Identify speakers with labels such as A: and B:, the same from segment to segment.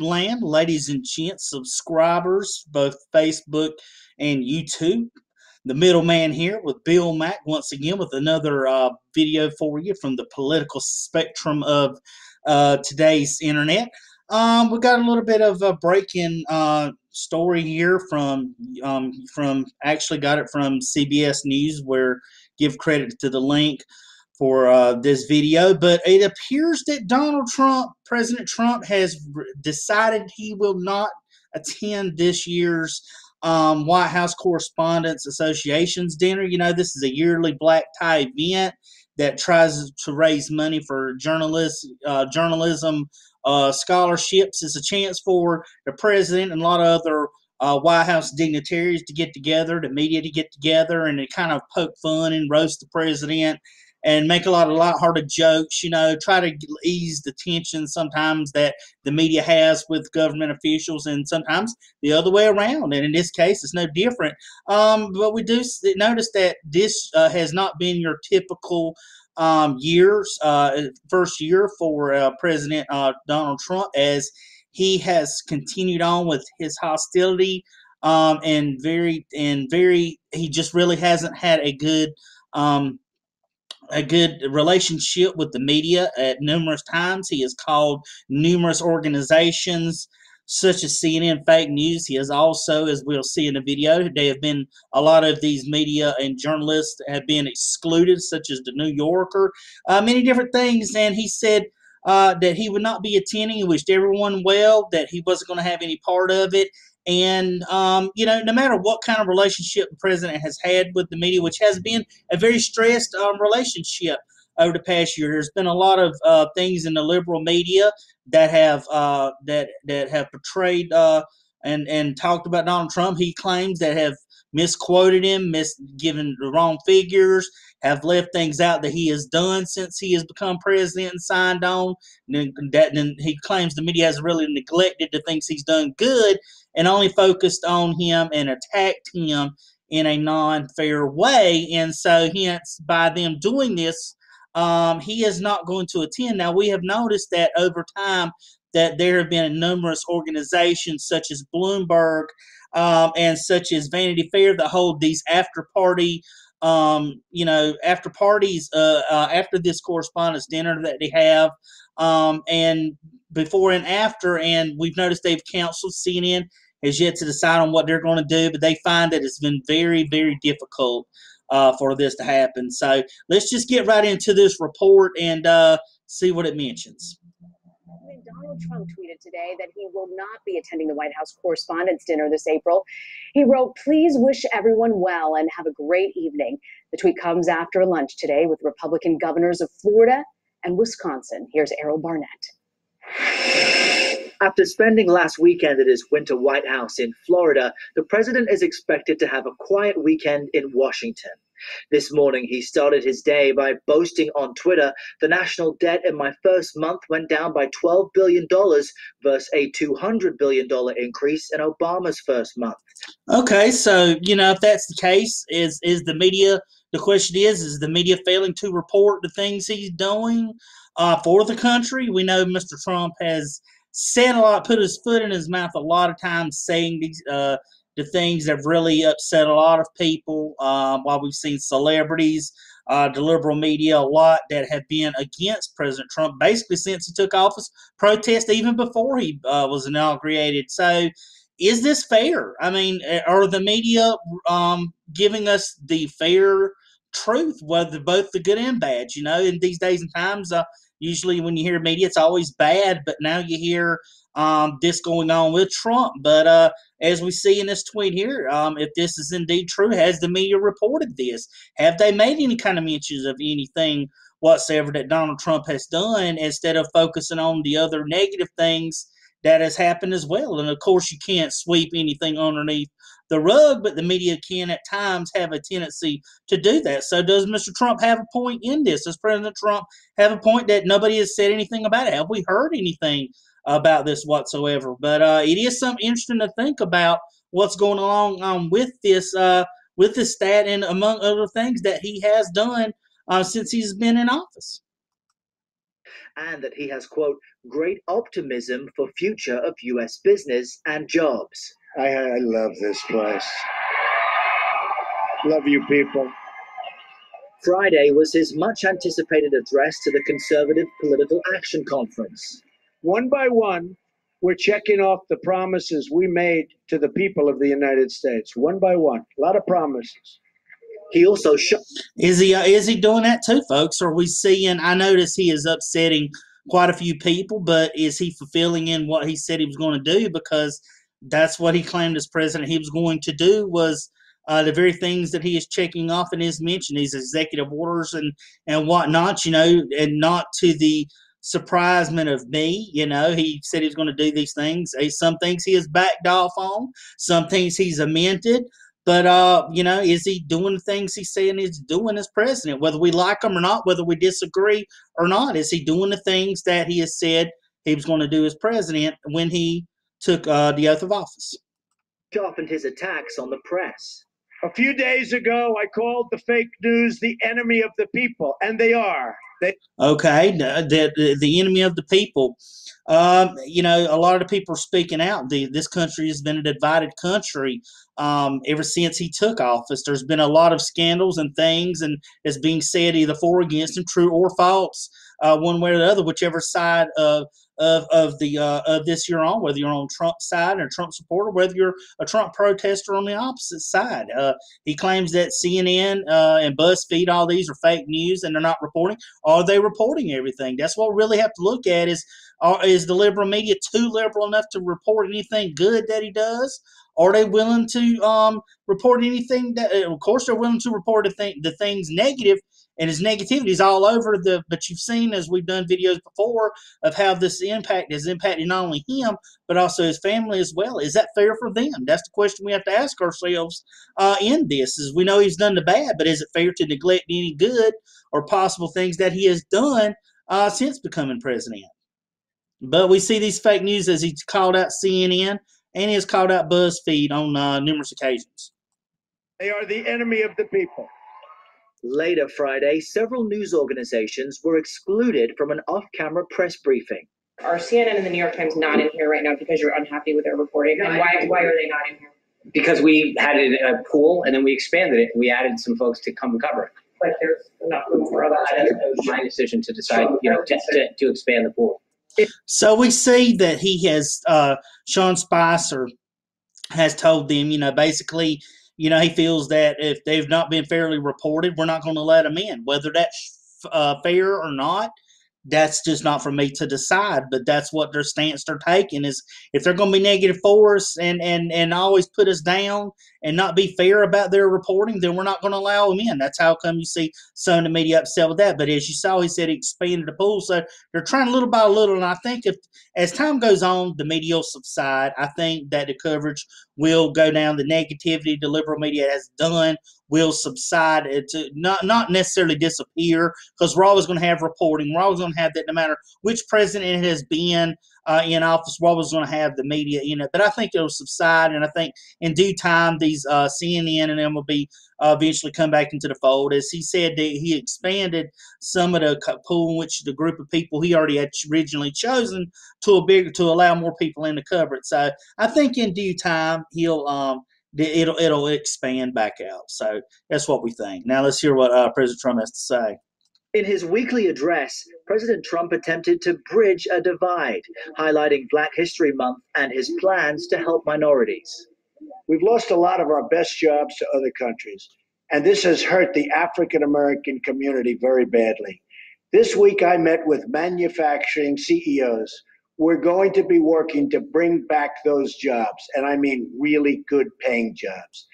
A: land, ladies and gents, subscribers, both Facebook and YouTube. The middleman here with Bill Mack once again with another video for you from the political spectrum of today's internet. We got a little bit of a breaking story here from actually got it from CBS News, where give credit to the link for this video, but it appears that President Trump, has decided he will not attend this year's White House Correspondence Association's dinner. You know, this is a yearly black tie event that tries to raise money for journalism scholarships. It's a chance for the president and a lot of other White House dignitaries to get together, the media to get together, and to kind of poke fun and roast the president and make a lot of lighthearted jokes, you know, try to ease the tension sometimes that the media has with government officials, and sometimes the other way around. And in this case, it's no different. But we do notice that this has not been your typical first year for President Donald Trump, as he has continued on with his hostility he just really hasn't had a good relationship with the media at numerous times. He has called numerous organizations such as CNN fake news. He has also, as we'll see in the video, there have been a lot of these media and journalists have been excluded, such as the New Yorker, many different things. And he said that he would not be attending. He wished everyone well, that he wasn't going to have any part of it. And, you know, no matter what kind of relationship the president has had with the media, which has been a very stressed relationship over the past year, there's been a lot of things in the liberal media that have that have portrayed and talked about Donald Trump. He claims that have misquoted him, given the wrong figures, have left things out that he has done since he has become president and signed on. Then he claims the media has really neglected the things he's done good and only focused on him and attacked him in a non-fair way. And so hence, by them doing this, he is not going to attend. Now, we have noticed that over time that there have been numerous organizations such as Bloomberg and such as Vanity Fair that hold these after-party after parties after this correspondence dinner that they have, and before and after. And we've noticed they've counseled. CNN has yet to decide on what they're going to do, but they find that it's been very, very difficult for this to happen. So let's just get right into this report and see what it mentions.
B: Donald Trump tweeted today that he will not be attending the White House Correspondents' Dinner this April. He wrote, "Please wish everyone well and have a great evening." The tweet comes after lunch today with Republican governors of Florida and Wisconsin. Here's Errol Barnett.
C: After spending last weekend at his winter White House in Florida, the president is expected to have a quiet weekend in Washington. This morning, he started his day by boasting on Twitter, "The national debt in my first month went down by $12 billion versus a $200 billion increase in Obama's first month."
A: Okay, so, you know, if that's the case, is the media, the question is the media failing to report the things he's doing for the country? We know Mr. Trump has said a lot, put his foot in his mouth a lot of times, saying these the things that have really upset a lot of people. While we've seen celebrities, the liberal media, a lot that have been against President Trump basically since he took office, protest even before he was inaugurated. So is this fair? I mean, are the media giving us the fair truth, whether both the good and bad? You know, in these days and times, usually when you hear media, it's always bad, but now you hear this going on with Trump. But as we see in this tweet here, if this is indeed true, has the media reported this? Have they made any kind of mentions of anything whatsoever that Donald Trump has done, instead of focusing on the other negative things that has happened as well? And of course, you can't sweep anything underneath the rug, but the media can at times have a tendency to do that. So does Mr. Trump have a point in this? Does President Trump have a point that nobody has said anything about it? Have we heard anything about this whatsoever? But it is something interesting to think about what's going along with this stat, and among other things that he has done since he's been in office.
C: and that he has, quote, great optimism for future of U.S. business and jobs.
D: I love this place. Love you people.
C: Friday was his much-anticipated address to the Conservative Political Action Conference.
D: One by one, we're checking off the promises we made to the people of the United States. One by one. A lot of promises.
C: He also
A: is he doing that too, folks? Are we seeing? I notice he is upsetting quite a few people, but is he fulfilling in what he said he was going to do? Because that's what he claimed as president he was going to do, was the very things that he is checking off in his mention, these executive orders and whatnot, and not to the surprisement of me. He said he was going to do these things. Some things he has backed off on, some things he's amended. But, is he doing the things he's saying he's doing as president, whether we like him or not, whether we disagree or not? Is he doing the things that he has said he was going to do as president when he took the oath of office?
C: Sharpened his attacks on the press.
D: A few days ago, I called the fake news the enemy of the people, and they are.
A: Okay, the enemy of the people. A lot of the people are speaking out. This country has been a divided country ever since he took office. There's been a lot of scandals and things, and it's being said either for or against him, true or false, one way or the other, whichever side of this you're on, whether you're on Trump's side or Trump supporter, whether you're a Trump protester on the opposite side. He claims that CNN and BuzzFeed, all these are fake news and they're not reporting. Are they reporting everything? That's what we really have to look at is the liberal media too liberal enough to report anything good that he does? Are they willing to report anything that, of course, they're willing to report the things negative, and his negativity is all over but you've seen, as we've done videos before, of how this impact has impacted not only him, but also his family as well. Is that fair for them? That's the question we have to ask ourselves in this. Is we know he's done the bad, but is it fair to neglect any good or possible things that he has done since becoming president? But we see these fake news, as he's called out CNN and he has called out BuzzFeed on numerous occasions.
D: They are the enemy of the people.
C: Later Friday, several news organizations were excluded from an off-camera press briefing.
E: Are CNN and the New York Times not in here right now because you're unhappy with their reporting? And why are they not in here?
F: Because we had a pool and then we expanded it and we added some folks to come and cover it.
E: But there's enough room for others.
F: It was my decision to decide, to expand the pool.
A: So we see that he has, Sean Spicer has told them, basically, he feels that if they've not been fairly reported, we're not going to let them in. Whether that's fair or not, that's just not for me to decide. But that's what their stance they're taking, is if they're going to be negative for us and always put us down and not be fair about their reporting, then we're not going to allow them in. That's how come you see some of the media upset with that. But as you saw, he said he expanded the pool. So they're trying little by little. And I think as time goes on, the media will subside. I think that the coverage will go down. The negativity the liberal media has done will subside, to not necessarily disappear, because we're always going to have reporting. We're always going to have that no matter which president it has been in office. We're always going to have the media in it. But I think it'll subside, and I think in due time these CNN and them will be eventually come back into the fold. As he said, that he expanded some of the pool in which the group of people he already had originally chosen to allow more people in to cover it. So I think in due time it'll expand back out. So that's what we think. Now let's hear what President Trump has to say.
C: In his weekly address, President Trump attempted to bridge a divide, highlighting Black History Month and his plans to help minorities.
D: We've lost a lot of our best jobs to other countries, and this has hurt the African American community very badly. This week I met with manufacturing CEOs. We're going to be working to bring back those jobs, and I mean really good paying jobs.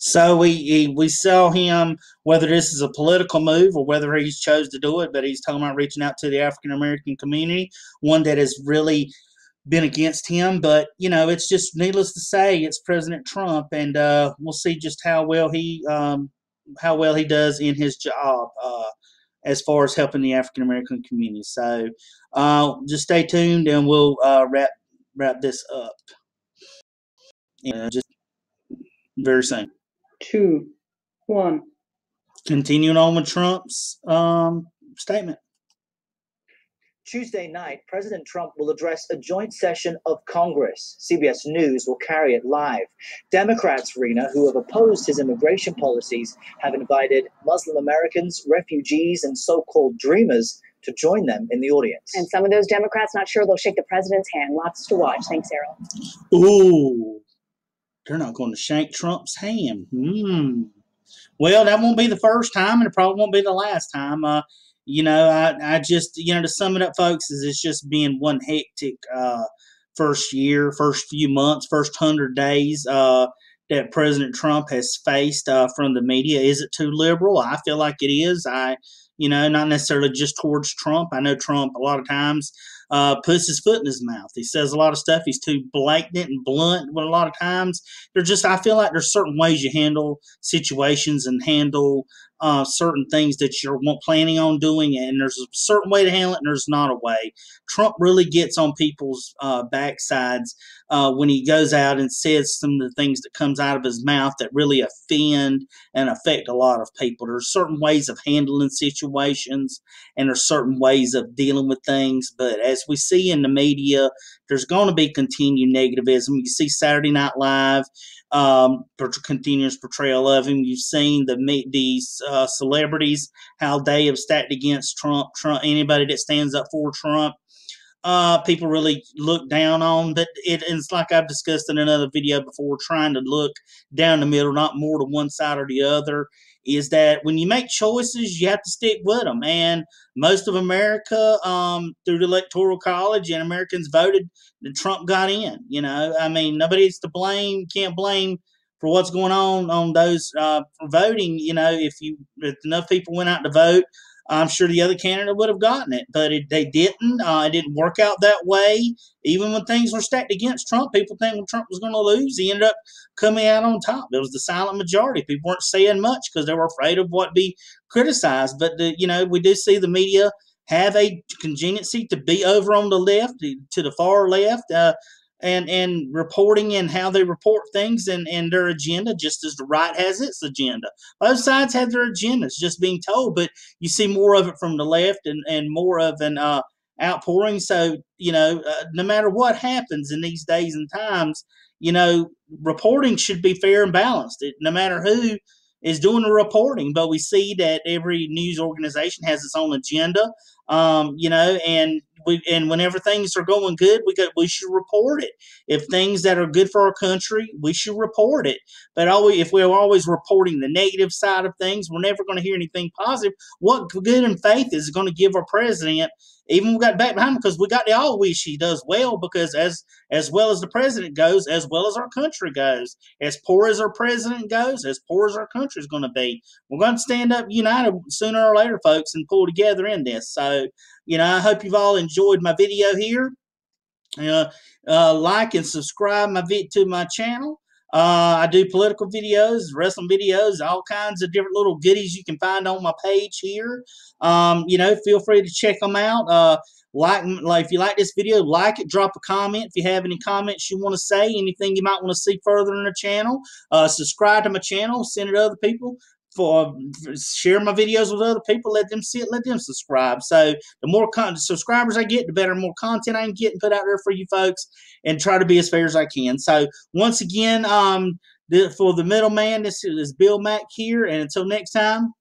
A: So we saw him, whether this is a political move or whether he's chose to do it, but he's talking about reaching out to the African American community, one that has really been against him. But it's just needless to say, it's President Trump, and we'll see just how well he does in his job as far as helping the African American community. So just stay tuned, and we'll wrap this up just very soon.
E: 2, 1.
A: Continuing on with Trump's statement.
C: Tuesday night, President Trump will address a joint session of Congress. CBS News will carry it live. Democrats, Rena, who have opposed his immigration policies, have invited Muslim Americans, refugees, and so-called dreamers to join them in the audience.
B: And some of those Democrats not sure they'll shake the president's hand. Lots to watch. Thanks, Errol.
A: Ooh, they're not going to shake Trump's hand. Well, that won't be the first time, and it probably won't be the last time. I just, to sum it up, folks, is it's just been one hectic first year, first few months, first 100 days that President Trump has faced from the media. Is it too liberal? I feel like it is. Not necessarily just towards Trump. I know Trump a lot of times puts his foot in his mouth. He says a lot of stuff. He's too blatant and blunt. But a lot of times, I feel like there's certain ways you handle situations and handle certain things that you're planning on doing, and there's a certain way to handle it, and there's not a way. Trump really gets on people's backsides when he goes out and says some of the things that comes out of his mouth that really offend and affect a lot of people. There's certain ways of handling situations, and there's certain ways of dealing with things. But as we see in the media, there's going to be continued negativism. You see Saturday Night Live continuous portrayal of him. You've seen these celebrities, how they have stacked against Trump. Anybody that stands up for Trump, people really look down on. But it's like I've discussed in another video before, trying to look down the middle, not more to one side or the other, is that when you make choices, you have to stick with them. And most of America, through the Electoral College, and Americans voted that Trump got in. Nobody's to blame, can't blame for what's going on those for voting. If enough people went out to vote, I'm sure the other candidate would have gotten it, but they didn't. It didn't work out that way. Even when things were stacked against Trump, people think Trump was going to lose. He ended up coming out on top. It was the silent majority. People weren't saying much because they were afraid of what be criticized. But we do see the media have a contingency to be over on the left, to the far left, and reporting and how they report things and their agenda, just as the right has its agenda. Both sides have their agendas just being told, but you see more of it from the left and more of an outpouring. So, no matter what happens in these days and times, reporting should be fair and balanced, no matter who is doing the reporting. But we see that every news organization has its own agenda, and whenever things are going good, we should report it. If things that are good for our country, we should report it. But if we're always reporting the negative side of things, we're never going to hear anything positive. What good and faith is going to give our president? Even we got back behind him, because we got to all wish he does well, because as well as the president goes, as well as our country goes. As poor as our president goes, as poor as our country is going to be. We're going to stand up united sooner or later, folks, and pull together in this. So, I hope you've all enjoyed my video here. Like and subscribe to my channel. I do political videos, wrestling videos, all kinds of different little goodies you can find on my page here. Feel free to check them out. If you like this video, like it, drop a comment. If you have any comments you want to say, anything you might want to see further in the channel, subscribe to my channel, send it to other people. Share my videos with other people, let them see it, let them subscribe. So the more subscribers I get, the better, more content I can get and put out there for you folks, and try to be as fair as I can. So once again, for the middleman, this is Bill Mack here, and until next time,